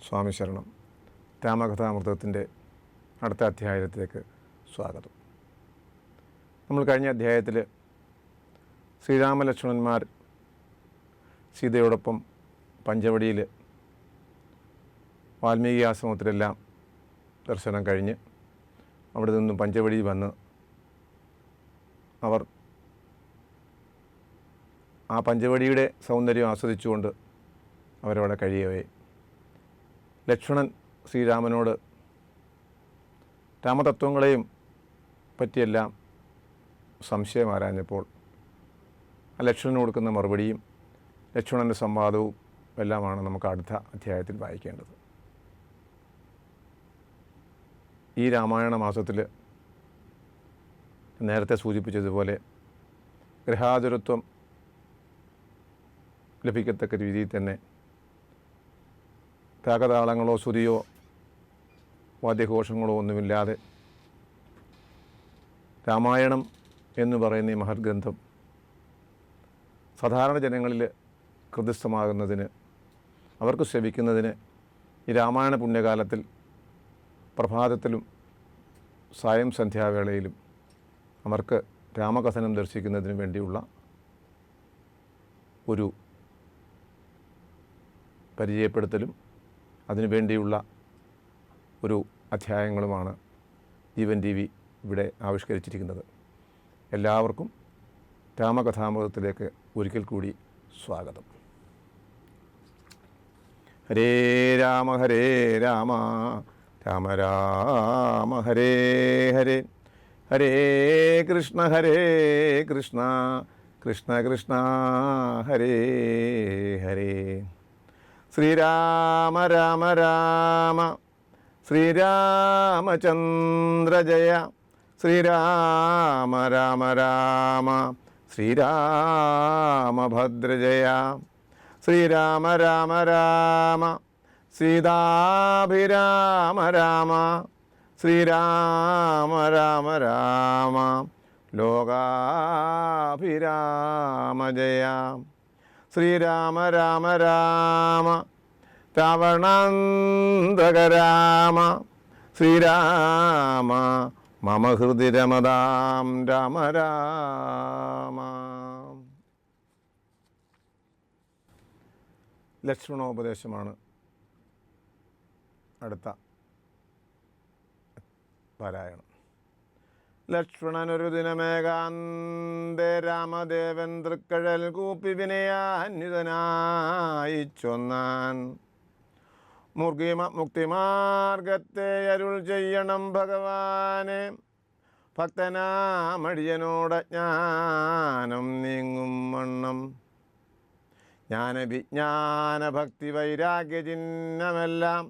സ്വാമി ശരണം. രാമകഥാമൃതത്തിൻ്റെ അടുത്ത അധ്യായത്തിലേക്ക് സ്വാഗതം. നമ്മൾ കഴിഞ്ഞ അധ്യായത്തിൽ ശ്രീരാമലക്ഷ്മണന്മാർ സീതയോടൊപ്പം പഞ്ചവടിയിൽ വാൽമീകി ആശ്രമത്തിലെല്ലാം ദർശനം കഴിഞ്ഞ് അവിടെ നിന്നും പഞ്ചവടി വന്ന് അവർ ആ പഞ്ചവടിയുടെ സൗന്ദര്യം ആസ്വദിച്ചുകൊണ്ട് അവരവിടെ കഴിയവേ ലക്ഷ്മണൻ ശ്രീരാമനോട് രാമതത്വങ്ങളെയും പറ്റിയെല്ലാം സംശയം ആരാഞ്ഞപ്പോൾ ആ ലക്ഷ്മണന് കൊടുക്കുന്ന മറുപടിയും ലക്ഷ്മണൻ്റെ സംവാദവും എല്ലാമാണ് നമുക്ക് അടുത്ത അധ്യായത്തിൽ വായിക്കേണ്ടത്. ഈ രാമായണ മാസത്തിൽ നേരത്തെ സൂചിപ്പിച്ചതുപോലെ ഗൃഹാതുരത്വം ലഭിക്കത്തക്ക രീതിയിൽ തന്നെ രാഗതാളങ്ങളോ ശ്രുതിയോ വാദ്യഘോഷങ്ങളോ ഒന്നുമില്ലാതെ രാമായണം എന്ന് പറയുന്ന ഈ മഹത്ഗ്രന്ഥം സാധാരണ ജനങ്ങളിൽ ഹൃദയസ്ഥമാകുന്നതിന്, അവർക്ക് ശ്രവിക്കുന്നതിന് ഈ രാമായണ പുണ്യകാലത്തിൽ പ്രഭാതത്തിലും സായം സന്ധ്യാവേളയിലും അവർക്ക് രാമകഥനം ദർശിക്കുന്നതിന് വേണ്ടിയുള്ള ഒരു പരിചയപ്പെടുത്തലും അതിനുവേണ്ടിയുള്ള ഒരു അധ്യായങ്ങളുമാണ് ജീവൻ ടി വി ഇവിടെ ആവിഷ്കരിച്ചിരിക്കുന്നത്. എല്ലാവർക്കും രാമകഥാമൃതത്തിലേക്ക് ഒരിക്കൽ കൂടി സ്വാഗതം. ഹരേ രാമ ഹരേ രാമ രാമ രാമ ഹരേ ഹരേ, ഹരേ കൃഷ്ണ കൃഷ്ണ കൃഷ്ണ ഹരേ ഹരേ. ശ്രീരാമ രാമ രാമ ശ്രീരാമചന്ദ്ര ജയ, ശ്രീരാമ രാമ രാമ ശ്രീരാമഭദ്ര ജയ, ശ്രീരാമ രാമ രാമ സീതാഭിരാമ രാമ, ശ്രീരാമ രാമ രാമ ലോകാഭിരാമ ജയ, ശ്രീരാമ രാമ രാമ രാവണാന്തക രാമ, ശ്രീരാമ മമ ഹൃദി രമതാം രാമ രാമ. ലക്ഷ്മണോപദേശമാണ് അടുത്ത പാരായണം. ലക്ഷ്മണനൊരു ദിനമേകാന്തേ രാമദേവൻ തൃക്കഴൽ കൂപ്പി വിനയാന്വിതനായി ചൊന്നാൻ, മുക്തിമാർഗത്തെ അരുൾ ചെയ്യണം ഭഗവാനെ, ഭക്തനാമടിയനോടജ്ഞാനം നീങ്ങും വണ്ണം, ജ്ഞാനവിജ്ഞാന ഭക്തി വൈരാഗ്യ ചിഹ്നമെല്ലാം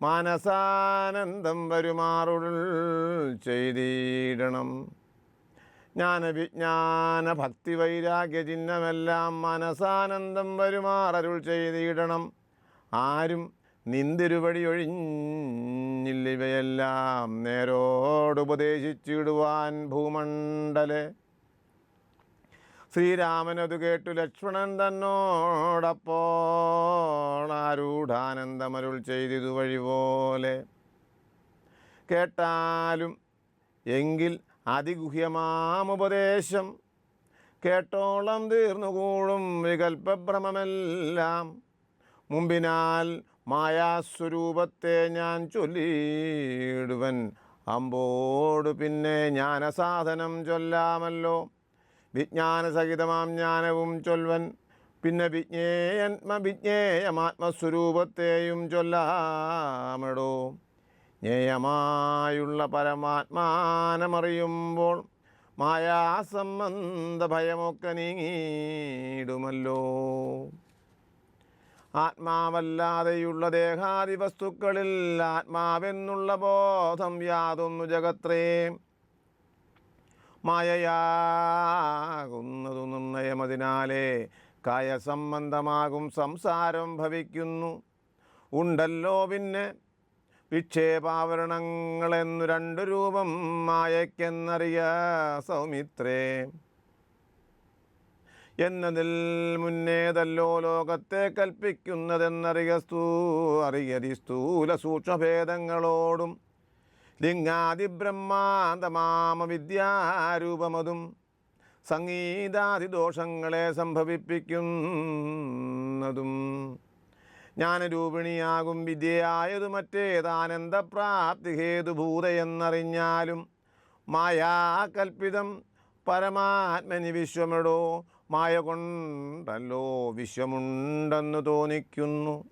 മാനസാനന്ദം വരുമാറുൾ ചെയ്തിടണം. ജ്ഞാനവിജ്ഞാന ഭക്തി വൈരാഗ്യ ചിഹ്നമെല്ലാം മനസാനന്ദം വരുമാറരുൾ ചെയ്തിടണം. ആരും നിന്തിരുവടി ഒഴിഞ്ഞില്ലിവയെല്ലാം നേരോടുപദേശിച്ചിടുവാൻ ഭൂമണ്ഡലെ. ശ്രീരാമനതു കേട്ടു ലക്ഷ്മണൻ തന്നോടപ്പോൾ ആരൂഢാനന്ദമരുൾ ചെയ്തിതു വഴി പോലെ. കേട്ടാലും എങ്കിൽ അതിഗുഹ്യമാമുപദേശം, കേട്ടോളം തീർന്നുകൂടും വികൽപ്പഭ്രമമെല്ലാം. മുമ്പിനാൽ മായാസ്വരൂപത്തെ ഞാൻ ചൊല്ലിയിടുവൻ, അമ്പോടു പിന്നെ ജ്ഞാനസാധനം ചൊല്ലാമല്ലോ. വിജ്ഞാനസഹിതമാം ജ്ഞാനവും ചൊൽവൻ, പിന്നെ വിജ്ഞേയമാത്മസ്വരൂപത്തെയും ചൊല്ലാമെടോ. ജ്ഞേയമായുള്ള പരമാത്മാനമറിയുമ്പോൾ മായാസംബന്ധ ഭയമൊക്കെ നീങ്ങിയിടുമല്ലോ. ആത്മാവല്ലാതെയുള്ള ദേഹാദി വസ്തുക്കളിൽ ആത്മാവെന്നുള്ള ബോധം യാതൊന്നു ജഗത്രേ. മായയാകുന്നതു നിർണയമതിനാലേ കായസംബന്ധമാകും സംസാരം ഭവിക്കുന്നു. ഉണ്ടല്ലോ പിന്നെ വിക്ഷേപാവരണങ്ങളെന്നു രണ്ടു രൂപം മായയ്ക്കെന്നറിയ സൗമിത്രേ. എന്നതിൽ മുന്നേതല്ലോ ലോകത്തെ അറിയതി സ്ഥൂല സൂക്ഷ്മഭേദങ്ങളോടും ലിംഗാദിബ്രഹ്മാന്തമാമ വിദ്യാരൂപമതും സംഗീതാദിദോഷങ്ങളെ സംഭവിപ്പിക്കുന്നതും ജ്ഞാനരൂപിണിയാകും വിദ്യയായതു മറ്റേതാനന്ദപ്രാപ്തി ഹേതുഭൂതയെന്നറിഞ്ഞാലും മായാകൽപ്പിതം പരമാത്മനി വിശ്വമെടോ മായ കൊണ്ടല്ലോ വിശ്വമുണ്ടെന്നു തോന്നിക്കുന്നു.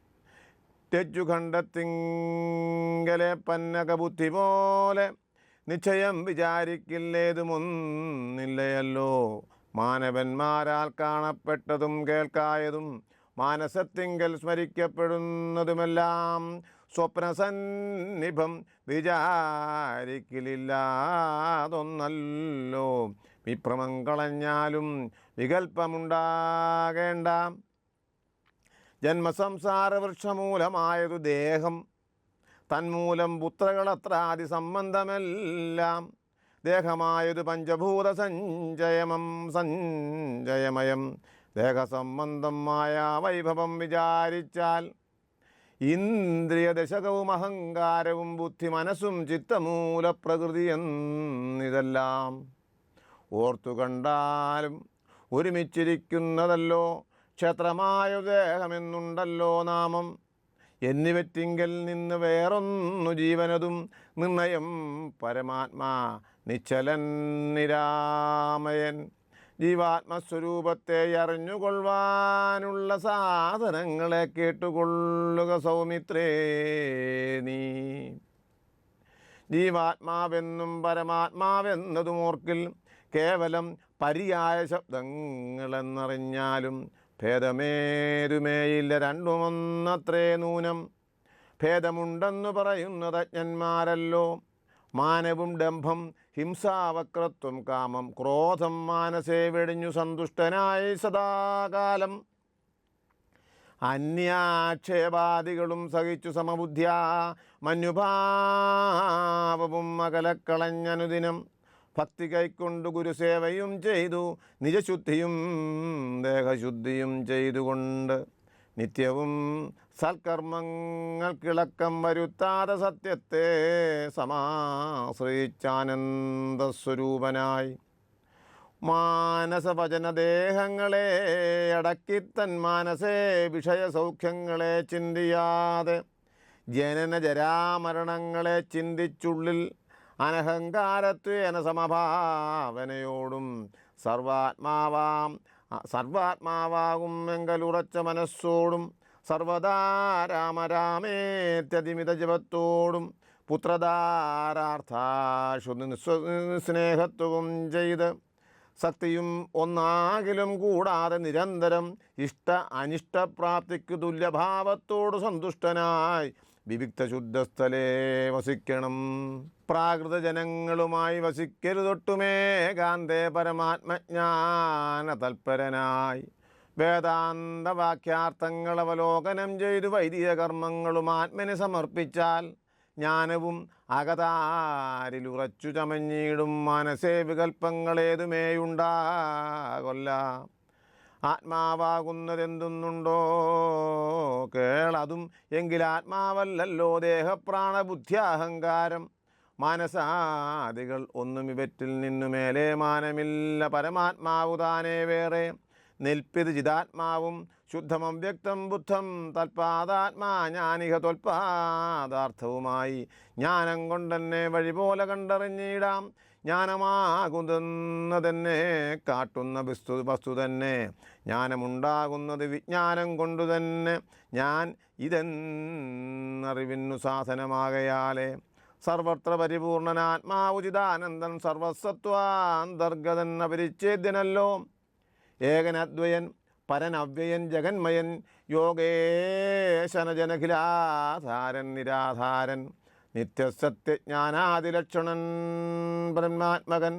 തെറ്റുഖണ്ഡത്തിങ്കലെ പന്നകബുദ്ധി പോലെ നിശ്ചയം വിചാരിക്കില്ലേതുമൊന്നില്ലയല്ലോ. മാനവന്മാരാൽ കാണപ്പെട്ടതും കേൾക്കായതും മാനസത്തിങ്കൽ സ്മരിക്കപ്പെടുന്നതുമെല്ലാം സ്വപ്നസന്നിഭം വിചാരിക്കലില്ലാതൊന്നല്ലോ. വിഭ്രമം കളഞ്ഞാലും വികൽപ്പമുണ്ടാകേണ്ട. ജന്മസംസാര വൃക്ഷമൂലമായതു ദേഹം, തന്മൂലം പുത്രകളത്രാദി സംബന്ധമെല്ലാം. ദേഹമായതു പഞ്ചഭൂത സഞ്ചയമയം. ദേഹസംബന്ധമായ വൈഭവം വിചാരിച്ചാൽ ഇന്ദ്രിയദശകവും അഹങ്കാരവും ബുദ്ധി മനസ്സും ചിത്തമൂലപ്രകൃതി എന്നിതെല്ലാം ഓർത്തു കണ്ടാലും ഒരുമിച്ചിരിക്കുന്നതല്ലോ. ക്ഷേത്രമായ ദേഹമെന്നുണ്ടല്ലോ നാമം. എന്നിവറ്റിങ്കൽ നിന്ന് വേറൊന്നു ജീവനതും നിർണയം പരമാത്മാ നിശ്ചലൻ നിരാമയൻ. ജീവാത്മസ്വരൂപത്തെ അറിഞ്ഞുകൊള്ളുവാനുള്ള സാധനങ്ങളെ കേട്ടുകൊള്ളുക സൗമിത്രേ നീ. ജീവാത്മാവെന്നും പരമാത്മാവെന്നതും ഓർക്കിൽ കേവലം പര്യായ ശബ്ദങ്ങളെന്നറിഞ്ഞാലും ഭേദമേതുമേയില്ല, രണ്ടുമൊന്നത്രേ നൂനം. ഭേദമുണ്ടെന്നു പറയുന്നത് അജ്ഞന്മാരല്ലോ. മാനവും ഡംഭം ഹിംസാവക്രത്വം കാമം ക്രോധം മാനസേ വെടിഞ്ഞു സന്തുഷ്ടനായി സദാകാലം അന്യാക്ഷേപാദികളും സഹിച്ചു സമബുദ്ധ്യാ മന്യുഭാവവും അകലക്കളഞ്ഞനുദിനം ഭക്തി കൈക്കൊണ്ടു ഗുരുസേവയും ചെയ്തു നിജശുദ്ധിയും ദേഹശുദ്ധിയും ചെയ്തുകൊണ്ട് നിത്യവും സൽക്കർമ്മങ്ങൾക്കിളക്കം വരുത്താതെ സത്യത്തെ സമാശ്രയിച്ചാനന്ദസ്വരൂപനായി മാനസവചനദേഹങ്ങളെ അടക്കിത്തൻ മാനസേ വിഷയസൗഖ്യങ്ങളെ ചിന്തിയാതെ ജനനജരാമരണങ്ങളെ ചിന്തിച്ചുള്ളിൽ അനഹങ്കാരത്വേന സമഭാവനയോടും സർവാത്മാവാകും എങ്കലുറച്ച മനസ്സോടും സർവദാ രാമരാമേത്യതിമിത ജപത്തോടും പുത്രധാരാർത്ഥാശു സ്നേഹത്വവും ചെയ്ത് സക്തിയും ഒന്നാകിലും കൂടാതെ നിരന്തരം ഇഷ്ട അനിഷ്ടപ്രാപ്തിക്കു തുല്യഭാവത്തോടു സന്തുഷ്ടനായി വിവിക്ത ശുദ്ധസ്ഥലേ വസിക്കണം. പ്രാകൃത ജനങ്ങളുമായി വസിക്കരുതൊട്ടുമേകാന്തേ പരമാത്മജ്ഞാന തൽപരനായി വേദാന്ത വാക്യാർത്ഥങ്ങൾ അവലോകനം ചെയ്തു വൈദിക കർമ്മങ്ങളും ആത്മനെ സമർപ്പിച്ചാൽ ജ്ഞാനവും അകതാരിലുറച്ചു ചമഞ്ഞിടും. മനസ്സേ വികൽപ്പങ്ങളേതുമേയുണ്ടാകൊല്ല. ആത്മാവാകുന്നതെന്തുന്നുണ്ടോ കേളതും എങ്കിലാത്മാവല്ലല്ലോ ദേഹപ്രാണബുദ്ധ്യാഹങ്കാരം. മാനസാദികൾ ഒന്നും ഇവറ്റിൽ നിന്നു മേലെ മാനമില്ല. പരമാത്മാവു താനേ വേറെ നിൽപ്പിത് ചിതാത്മാവും ശുദ്ധമം വ്യക്തം ബുദ്ധം തൽപാദാത്മാ ജ്ഞാനിക ത്വൽപാദാർത്ഥവുമായി ജ്ഞാനം കൊണ്ടെന്നെ വഴിപോലെ കണ്ടറിഞ്ഞിടാം. ജ്ഞാനമാകുന്നതെന്നെ കാട്ടുന്ന വസ്തു തന്നെ. ജ്ഞാനമുണ്ടാകുന്നത് വിജ്ഞാനം കൊണ്ടു തന്നെ. ഞാൻ ഇതെന്നറിവിന്നു സാധനമാകയാലേ സർവത്ര പരിപൂർണനാത്മാവുചിതാനന്ദൻ സർവസത്വാന്തർഗതൻ അപരിച്ഛേദ്യനല്ലോ. ഏകനദ്വയൻ പരനവ്യയൻ ജഗന്മയൻ യോഗേശനജനഖിലാധാരൻ നിരാധാരൻ നിത്യസത്യജ്ഞാനാദിലക്ഷണൻ ബ്രഹ്മാത്മകൻ.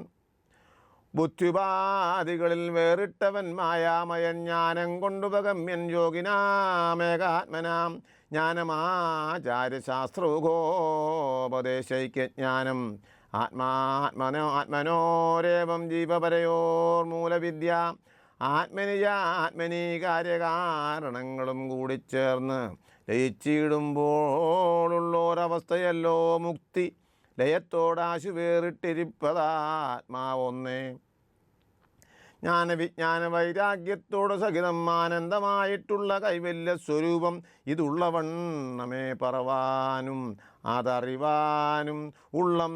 ബുദ്ധ്യുപാധികളിൽ വേറിട്ടവൻ മായാമയൻ ജ്ഞാനം കൊണ്ടുപഗമ്യൻ യോഗിനാമേകാത്മനാം ജ്ഞാനമാചാര്യശാസ്ത്രൗഘോപദേശൈക്യജ്ഞാനം ആത്മാനോരേവം ജീവപരയോർമൂലവിദ്യ ആത്മനി കാര്യകാരണങ്ങളും കൂടിച്ചേർന്ന് ലയിച്ചിടുമ്പോഴുള്ളൊരവസ്ഥയല്ലോ മുക്തി. ലയത്തോടാശു വേറിട്ടിരിപ്പതാത്മാവൊന്നേ. ജ്ഞാനവിജ്ഞാന വൈരാഗ്യത്തോട് സഹിതം ആനന്ദമായിട്ടുള്ള കൈവല്യ സ്വരൂപം ഇതുള്ളവണ്ണമേ പറവാനും അതറിവാനും ഉള്ളം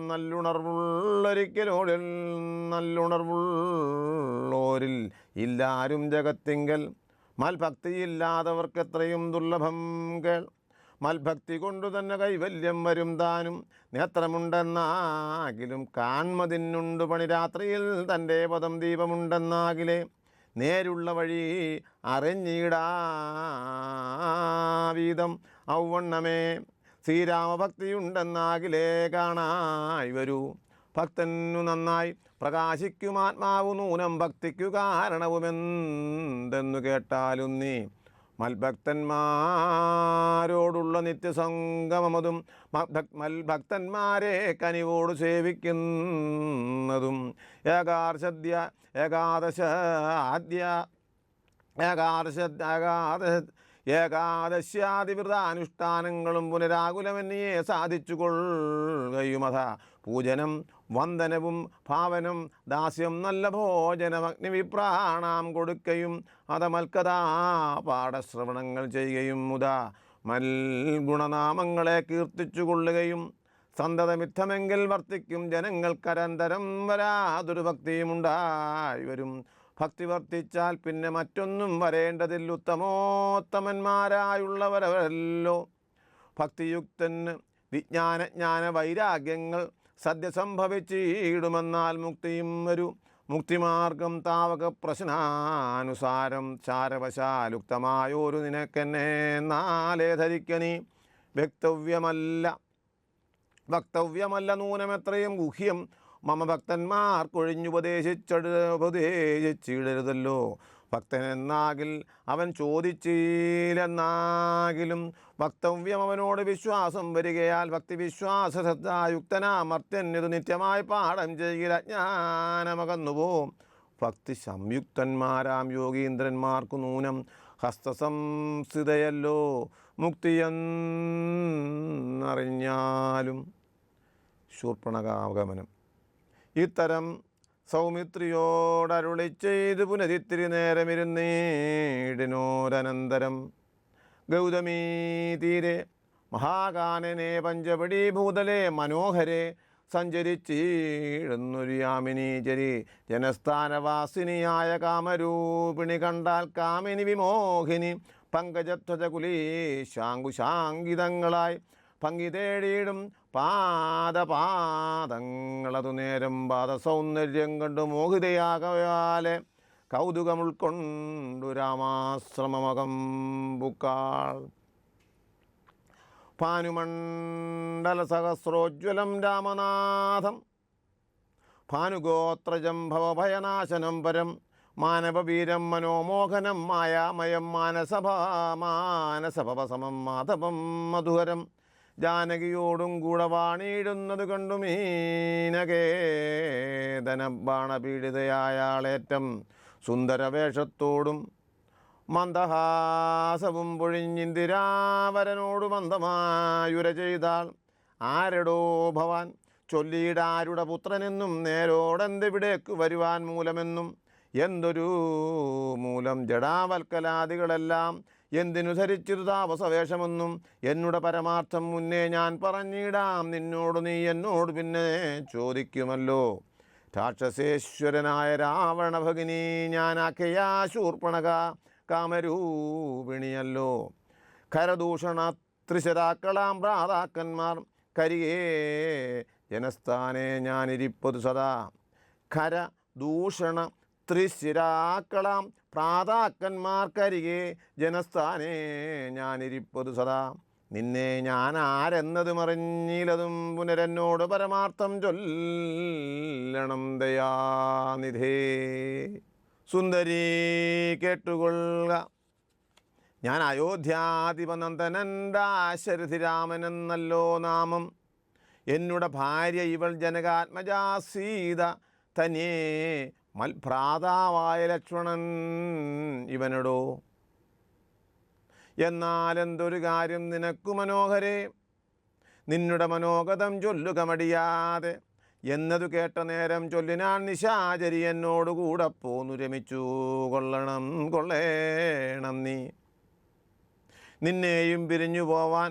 നല്ലുണർവുള്ളോരിൽ ഇല്ലാരും ജഗത്തിങ്കൽ. മൽഭക്തിയില്ലാത്തവർക്കെത്രയും ദുർലഭം കേൾ. മൽഭക്തി കൊണ്ടു തന്നെ കൈവല്യം വരും താനും. നേത്രമുണ്ടെന്നാകിലും കാൺമതിനുണ്ടു പണി. രാത്രിയിൽ തൻ്റെ പദം ദീപമുണ്ടെന്നാകിലേ നേരുള്ള വഴി അറിഞ്ഞിടാവീതം ഔവണ്ണമേ. ശ്രീരാമഭക്തിയുണ്ടെന്നാകിലേ കാണായി വരൂ. ഭക്തനു നന്നായി പ്രകാശിക്കും ആത്മാവു നൂനം ഭക്തിക്കു കാരണവുമെന്തെന്നു കേട്ടാലും നീ. മൽഭക്തന്മാരോടുള്ള നിത്യസംഗമതും മൽഭക്തന്മാരെ കനിവോട് സേവിക്കുന്നതും ഏകാദശ്യാതിവൃതാനുഷ്ഠാനങ്ങളും പുനരാകുലമന്യെ സാധിച്ചു കൊള്ളുകയുമഥ. പൂജനം വന്ദനവും ഭാവനം ദാസ്യം നല്ല ഭോജനം അഗ്നിവിപ്രാണാം കൊടുക്കയും അതമൽക്കഥാ പാഠശ്രവണങ്ങൾ ചെയ്യുകയും മുതാ മൽഗുണനാമങ്ങളെ കീർത്തിച്ചു കൊള്ളുകയും സന്തതമിത്തമെങ്കിൽ വർത്തിക്കും ജനങ്ങൾക്കരന്തരം വരാതൊരു ഭക്തിയുമുണ്ടായി വരും. ഭക്തി വർത്തിച്ചാൽ പിന്നെ മറ്റൊന്നും വരേണ്ടതിൽ ഉത്തമോത്തമന്മാരായുള്ളവരല്ലോ. ഭക്തിയുക്തന് വിജ്ഞാന വൈരാഗ്യങ്ങൾ സദ്യ സംഭവിച്ചിടുമെന്നാൽ മുക്തിയും വരൂ. മുക്തിമാർഗം താവക പ്രശ്നാനുസാരം ചാരവശാലുക്തമായൊരു നിനക്കെന്നെ നാലേ ധരിക്കനീ. വക്തവ്യമല്ല നൂനമെത്രയും ഗുഹ്യം മമ ഭക്തന്മാർക്കൊഴിഞ്ഞുപദേശിച്ചിടരുതല്ലോ. ഭക്തനെന്നാകിൽ അവൻ ചോദിച്ചില്ലെന്നാകിലും വക്തവ്യം അവനോട് വിശ്വാസം വരികയാൽ ഭക്തിവിശ്വാസ ശ്രദ്ധായുക്തനാമർത്യന്യതു നിത്യമായി പാഠം ചെയ്യൽ അജ്ഞാനമകന്നുപോം. ഭക്തി സംയുക്തന്മാരാം യോഗീന്ദ്രന്മാർക്കു നൂനം ഹസ്തസംസ്ഥിതയല്ലോ മുക്തിയെന്നറിഞ്ഞാലും. ശൂർപ്പണകാഗമനം. ഇത്തരം സൗമിത്രിയോടരുളി ചെയ്ത് പുനരിത്തിരി നേരമിരുന്നീടിനോരനന്തരം ഗൗതമീ തീരെ മഹാകാനനെ പഞ്ചപടീഭൂതലെ മനോഹരെ സഞ്ചരിച്ചിടുന്നൊരു യാമിനീചരി. ജനസ്ഥാനവാസിനിയായ കാമരൂപിണി കണ്ടാൽ കാമിനി വിമോഹിനി പങ്കജധ്വജകുലീശാങ്കുശാങ്കിതങ്ങളായി ഭംഗി തേടിയിടും പാദപാദങ്ങളതു നേരം പാദസൗന്ദര്യം കണ്ടു മോഹിതയാകയാലെ കൗതുകം ഉൾക്കൊണ്ടു രാമാശ്രമമകം ബുക്കാൾ. ഭാനുമണ്ഡല സഹസ്രോജ്വലം രാമനാഥം ഭാനുഗോത്രജം ഭവഭയനാശനം പരം മാനവവീരം മനോമോഹനം മായാമയം മാനസഭവസമം മാധവം മധുഹരം. ജാനകിയോടും കൂടെ വാണിയിടുന്നത് കണ്ടു മീനകേതന ബാണപീഡിതയായാളേറ്റം സുന്ദരവേഷത്തോടും മന്ദഹാസവും പൊഴിഞ്ഞിന്ദിരാവരനോട് മന്ദമായുര ചെയ്താൾ. ആരടോ ഭവാൻ ചൊല്ലിയിടാരുടെ പുത്രനെന്നും നേരോടെന്തെവിടേക്ക് വരുവാൻ മൂലമെന്നും. എന്തൊരു മൂലം ജഡാവൽക്കലാദികളെല്ലാം എന്തിനു ധരിച്ചിരു താപസവേഷമെന്നും. എന്നുടെ പരമാർത്ഥം മുന്നേ ഞാൻ പറഞ്ഞിടാം നിന്നോട്, നീ എന്നോട് പിന്നെ ചോദിക്കുമല്ലോ. രാക്ഷസേശ്വരനായ രാവണ ഭഗിനി ഞാനാഖ്യയാ ശൂർപ്പണക കാമരൂപിണിയല്ലോ. ഖരദൂഷണ ത്രിശരാക്കളാം ഭ്രാതാക്കന്മാർ കരികേ ജനസ്ഥാനെ ഞാനിരിപ്പതു സദാ. ഖരദൂഷണ ത്രിശിരാക്കളാം പ്രാതാക്കന്മാർക്കരികെ ജനസ്ഥാനേ ഞാനിരിപ്പതു സദാ. നിന്നെ ഞാൻ ആരെന്നത് മറിഞ്ഞിലതും പുനരെന്നോട് പരമാർത്ഥം ചൊല്ലണം ദയാനിധേ. സുന്ദരീ കേട്ടുകൊള്ളുക, ഞാൻ അയോധ്യാധിപനന്ദനൻ ദാശരഥി രാമനെന്നല്ലോ നാമം. എന്നുടെ ഭാര്യ ഇവൾ ജനകാത്മജാ സീത തനിയേ മൽഭ്രാതാവായ ലക്ഷ്മണൻ ഇവനടോ. എന്നാലെന്തൊരു കാര്യം നിനക്കു മനോഹരേ, നിന്നുടെ മനോഗതം ചൊല്ലുക മടിയാതെ. എന്നതു കേട്ട നേരം ചൊല്ലിനാൻ നിശാചരി, എന്നോട് കൂടെ പോന്നു രമിച്ചു കൊള്ളേണം നീ. നിന്നെയും പിരിഞ്ഞു പോവാൻ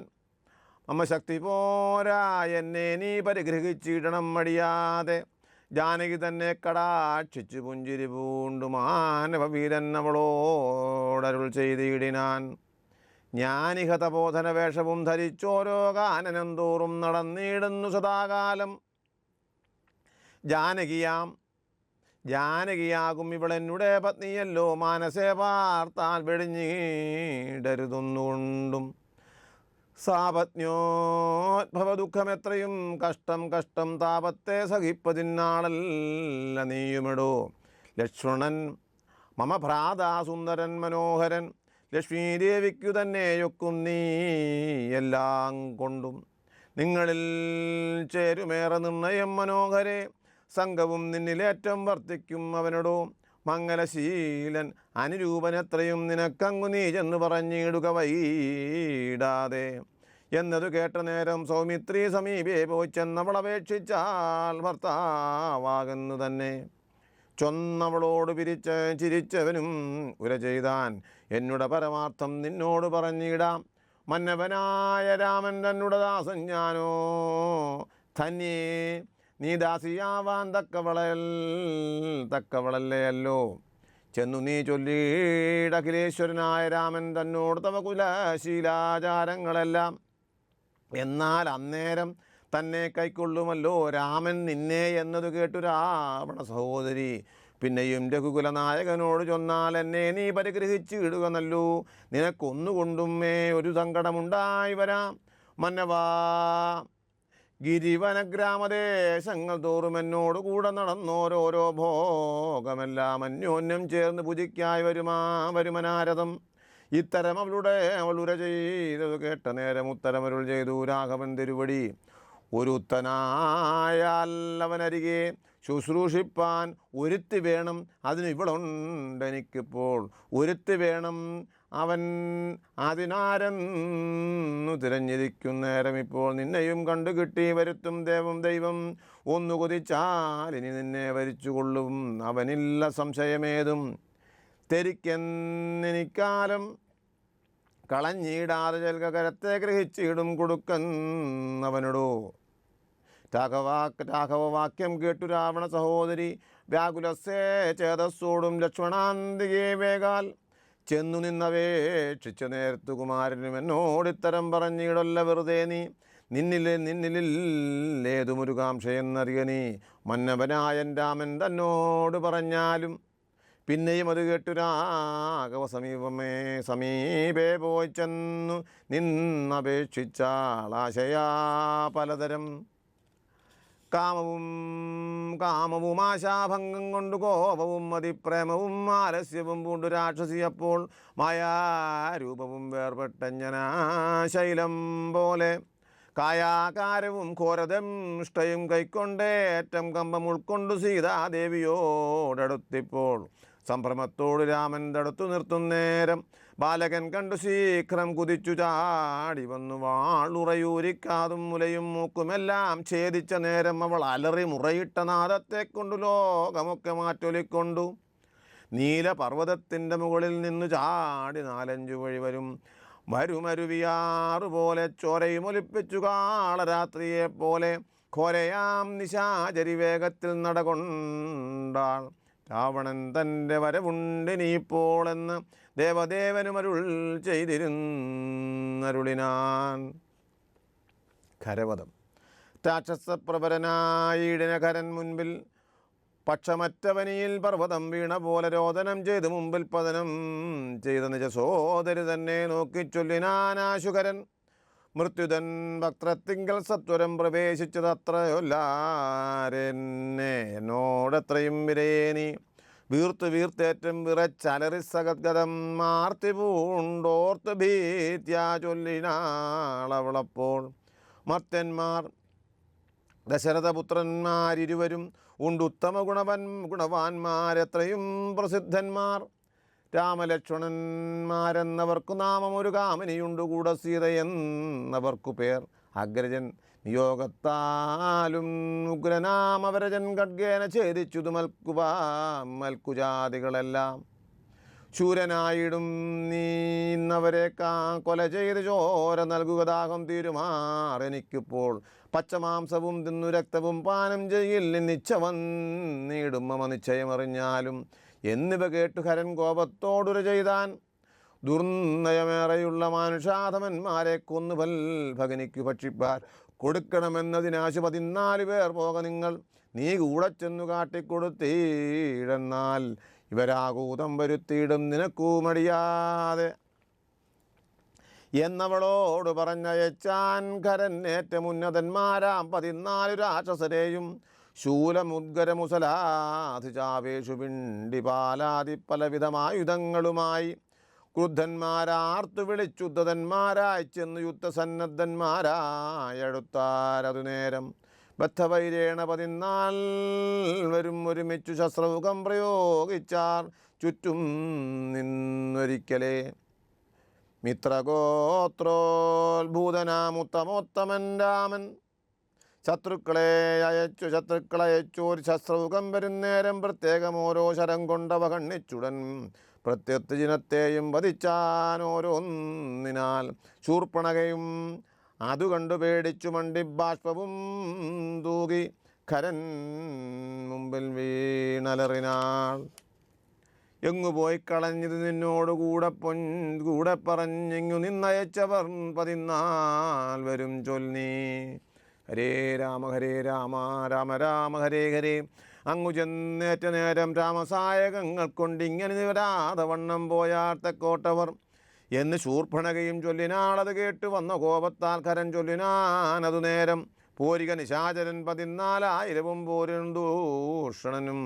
മമ ശക്തി പോരാ, എന്നെ നീ പരിഗ്രഹിച്ചിടണം മടിയാതെ. ജാനകി തന്നെ കടാക്ഷിച്ചു പുഞ്ചിരി പൂണ്ടു മാനവവീരൻ അവളോടരുൾ ചെയ്തിടിനാൻ. ജ്ഞാനിക തപോധന വേഷവും ധരിച്ചോരോ കാനനം തോറും നടന്നിടുന്നു സദാകാലം. ജാനകിയാകും ഇവളെന്നുടെ പത്നിയല്ലോ, മാനസേ പാർത്താൽ വെടിഞ്ഞിടരുതൊന്നുകൊണ്ടും. സാപത്ന്യോദ്ഭവ ദുഃഖമെത്രയും കഷ്ടം താപത്തെ സഹിപ്പതിന്നാളല്ല നീയുമിടോ. ലക്ഷ്മണൻ മമ ഭ്രാതാ സുന്ദരൻ മനോഹരൻ, ലക്ഷ്മീദേവിക്കു തന്നെയൊക്കും നീ എല്ലാം കൊണ്ടും. നിങ്ങളിൽ ചേരുമേറെ നിർണയം മനോഹരെ, സംഘവും നിന്നിലേറ്റം വർത്തിക്കും അവനോടോ. മംഗലശീലൻ അനുരൂപനെത്രയും നിനക്കങ്ങു നീ ചെന്ന് പറഞ്ഞിടുക വൈടാതെ. എന്നതു കേട്ട നേരം സൗമിത്രി സമീപേ പോയി ചെന്നവളപേക്ഷിച്ചാൽ ഭർത്താവാകുന്നു തന്നെ. ചൊന്നവളോട് ചിരിച്ചവനും ഉര ചെയ്താൻ, എന്നുടെ പരമാർത്ഥം നിന്നോട് പറഞ്ഞിടാം. മന്നവനായ രാമൻ തന്നുടെ ദാസൻ ഞാനോ, ധന്യേ നീ ദാസിയാവാൻ തക്കവളല്ലേ അല്ലോ. ചെന്നു നീ ചൊല്ലിയിട അഖിലേശ്വരനായ രാമൻ തന്നോട് തവ കുലശീലാചാരങ്ങളെല്ലാം. എന്നാൽ അന്നേരം തന്നെ കൈക്കൊള്ളുമല്ലോ രാമൻ നിന്നെ എന്നതു കേട്ടു രാവണ സഹോദരി. പിന്നെയും രഘുകുലനായകനോട് ചൊന്നാൽ എന്നെ നീ പരിഗ്രഹിച്ചിടുക നല്ലൂ. നിനക്കൊന്നുകൊണ്ടും ഒരു സങ്കടമുണ്ടായി വരാം. മന്നവാ, ഗിരിവനഗ്രാമദേശങ്ങൾ തോറും എന്നോട് കൂടെ നടന്നോരോരോ ഭോഗമെല്ലാം അന്യോന്യം ചേർന്ന് പൂജിക്കായി വരുമനാരദം. ഇത്തരം അവൾ ഉര ചെയ്തത് കേട്ട നേരം ഉത്തരമരുൾ ചെയ്തു രാഘവൻ തിരുവടി. ഒരുത്തനായാൽ അവനരികെ ശുശ്രൂഷിപ്പാൻ ഒരുത്തി വേണം, അതിന് ഇവളുണ്ടെനിക്കിപ്പോൾ. ഒരുത്തി വേണം, അവൻ അതിനാരെന്നു തിരഞ്ഞിരിക്കുന്നേരം ഇപ്പോൾ നിന്നെയും കണ്ടു കിട്ടി വരുത്തും ദൈവം. ഒന്നു കൊതിച്ചാൽ ഇനി നിന്നെ വരിച്ചുകൊള്ളും, അവനില്ല സംശയമേതും. തെരിക്കെന്നെനിക്കാലം കളഞ്ഞിടാതെ ജൽകരത്തെ ഗ്രഹിച്ചിടും കൊടുക്കൻ അവനോടോ. രാഘവവാക്യം കേട്ടു രാവണ സഹോദരി വ്യാകുലസേ ചേതസ്സോടും ലക്ഷ്മണാന്തികേ വേഗാൽ ചെന്നു നിന്നപേക്ഷിച്ച നേരത്തു കുമാരനും എന്നോടിത്തരം പറഞ്ഞിടല്ല വെറുതെ നീ. നിന്നിലേതുമൊരു കാംക്ഷയെന്നറിയ നീ. മന്നവനായൻ രാമൻ തന്നോട് പറഞ്ഞാലും പിന്നെയും അത് കേട്ടു രാഘവ സമീപേ പോയി ചെന്നു നിന്നപേക്ഷിച്ചാളാശയാ പലതരം. കാമവും ആശാഭംഗം കൊണ്ട് കോപവും അതിപ്രേമവും ആലസ്യവും പൂണ്ടു രാക്ഷസിയപ്പോൾ മായാരൂപവും വേർപെട്ടഞ്ജനാശൈലം പോലെ. കായാകാരവും ഘോരദംഷ്ടയും കൈക്കൊണ്ടേറ്റം കമ്പം ഉൾക്കൊണ്ടു സീതാദേവിയോടടുത്തിപ്പോൾ സംഭ്രമത്തോട് രാമൻ തടുത്തു നിർത്തും നേരം ബാലകൻ കണ്ടു ശീഘ്രം കുതിച്ചു ചാടി വന്നു വാളുറയൂരിക്കാതും മുലയും മൂക്കുമെല്ലാം ഛേദിച്ച നേരം അവൾ അലറി മുറയിട്ട നാദത്തെ കൊണ്ടു ലോകമൊക്കെ മാറ്റൊലിക്കൊണ്ടു നീലപർവ്വതത്തിൻ്റെ മുകളിൽ നിന്നു ചാടി 4-5 വഴി വരുമരുവിയാറുപോലെ ചോരയും ഒലിപ്പിച്ചു കാളരാത്രിയെപ്പോലെ ഘോരയാം നിശാചരി വേഗത്തിൽ നടകൊണ്ടാൾ. രാവണൻ തൻ്റെ വരവുണ്ടിനിപ്പോളെന്ന് ദേവദേവനുമരുൾ ചെയ്തിരുന്നരുളിനാൻ. ഖരവധം. രാക്ഷസപ്രവരനായിടിനഖരൻ മുൻപിൽ പക്ഷമറ്റവനിയിൽ പർവ്വതം വീണ പോലെ രോദനം ചെയ്ത് മുമ്പിൽ പതനം ചെയ്ത നിജ സോദരി തന്നെ നോക്കി ചൊല്ലിനാനാശുകരൻ. മൃത്യുതൻ വക്രത്തിങ്കൽ സത്വരം പ്രവേശിച്ചതത്രയൊല്ലാരെന്നെ എന്നോടെത്രയും വിരയേനി. വീർത്തേറ്റം വിറച്ചലറി സഗദ്ഗതം മാർത്തി പൂണ്ടോർത്ത് ഭീത്യാ ചൊല്ലിനാളവളപ്പോൾ. മർത്യന്മാർ ദശരഥപുത്രന്മാരിരുവരും ഉണ്ടുത്തമ ഗുണവാന്മാരെത്രയും പ്രസിദ്ധന്മാർ. രാമലക്ഷ്മണന്മാരെന്നവർക്കു നാമം ഒരു കാമിനിയുണ്ടു കൂടെ സീത എന്നവർക്കു പേർ. അഗ്രജൻ നിയോഗത്താലും ഉഗ്രനാമവരജൻ ഖഡ്ഗേന ഛേദിച്ചുതു മൽക്കുജാതികളെല്ലാം. ശൂരനായിടും നീന്നവരെ കൊല ചെയ്ത് ചോര നൽകുക ദാഹം തീരുമാറെനിക്കിപ്പോൾ. പച്ചമാംസവും തിന്നു രക്തവും പാനം ചെയ്യിൽ നിച്ച വന്നിടും മമ നിശ്ചയമറിഞ്ഞാലും എന്നിവ കേട്ടു ഹരൻ കോപത്തോടുര ചെയ്താൻ. ദുർനയമേറെയുള്ള മാനുഷാധമന്മാരെ കൊന്നു ഭഗനിക്കു ഭക്ഷിപ്പാൻ കൊടുക്കണമെന്നതിനാശു 14 പേർ പോക നിങ്ങൾ. നീ കൂടെ ചെന്നു കാട്ടിക്കൊടുത്തീടെന്നാൽ ഇവരാകൂതം വരുത്തിയിടും നിനക്കൂ മടിയാതെ എന്നവളോട് പറഞ്ഞയച്ചാൻ ഖരൻ ഏറ്റമുന്നതന്മാരാം 14 രാക്ഷസരെയും. ശൂലമുദ്ഗരമുസലാധിചാവേഷു പിണ്ടിപാലാതി പലവിധമായുധങ്ങളുമായി ക്രുദ്ധന്മാരാർത്തു വിളിച്ചുദ്ധതന്മാരായി ചെന്നു യുദ്ധസന്നദ്ധന്മാരായടുത്താരതു നേരം. ബദ്ധവൈരേണ 14 ഒരുമിച്ചു ശസ്ത്രമുഖം പ്രയോഗിച്ചാർ ചുറ്റും നിന്നൊരിക്കലേ. മിത്രഗോത്രോത്ഭൂതനാമുത്തമോത്തമൻ രാമൻ ശത്രുക്കളയച്ചു ഒരു ശസ്ത്രമുഖം വരുന്നേരം പ്രത്യേകം ഓരോ ശരം കൊണ്ടവ കണ്ണിച്ചുടൻ പ്രത്യർത്ഥിജിനത്തെയും വധിച്ചാൻ ഓരോന്നിനാൽ. ശൂർപ്പണകയും അതു കണ്ടു പേടിച്ചു മണ്ടി ബാഷ്പവും തൂകി ഖരൻ മുമ്പിൽ വീണലറിനാൾ. എങ്ങു പോയി കളഞ്ഞത് നിന്നോട് കൂടെ പറഞ്ഞെങ്ങു നിന്നയച്ചവർ 14 വരും ചൊല്ലി. ഹരേ രാമ രാമ രാമ ഹരേ ഹരേ. അങ്ങു ചെന്നേറ്റ നേരം രാമസായകങ്ങൾ കൊണ്ടിങ്ങനെ നിവരാതെ വണ്ണം പോയാർ തെക്കോട്ടവർ എന്ന് ശൂർപ്പണകയും ചൊല്ലിനാളത് കേട്ട് വന്ന കോപത്താൽ ഖരൻ ചൊല്ലിനാനതു നേരം. പോരിക നിശാചരൻ 14,000 പോരുണ്ടൂഷണനും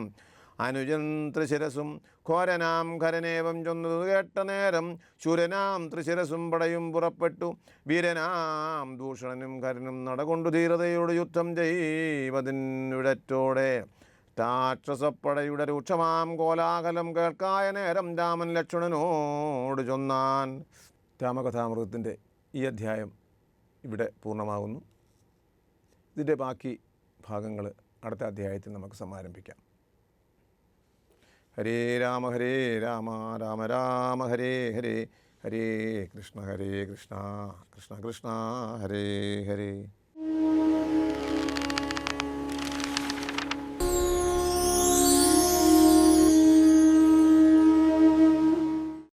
അനുജൻ ത്രിശിരസും ഘോരനാം ഖരനേവം ചൊന്നതു കേട്ട നേരം ശൂരനാം ത്രിശിരസും പടയും പുറപ്പെട്ടു. വീരനാം ദൂഷണനും ഖരനും നടകൊണ്ടു ധീരതയോട് യുദ്ധം ചെയ്വതിനുടറ്റോടെ രാക്ഷസപ്പടയുടെ രൂക്ഷമാം കോലാഹലം കേൾക്കായ നേരം രാമൻ ലക്ഷ്മണനോട് ചൊന്നാൻ. രാമകഥാമൃതത്തിൻ്റെ ഈ അധ്യായം ഇവിടെ പൂർണ്ണമാകുന്നു. ഇതിൻ്റെ ബാക്കി ഭാഗങ്ങൾ അടുത്ത അധ്യായത്തിൽ നമുക്ക് സമാരംഭിക്കാം. ഹരേ രാമ രാമ രാമ ഹരേ ഹരേ. ഹരേ കൃഷ്ണ കൃഷ്ണ കൃഷ്ണ ഹരേ ഹരേ.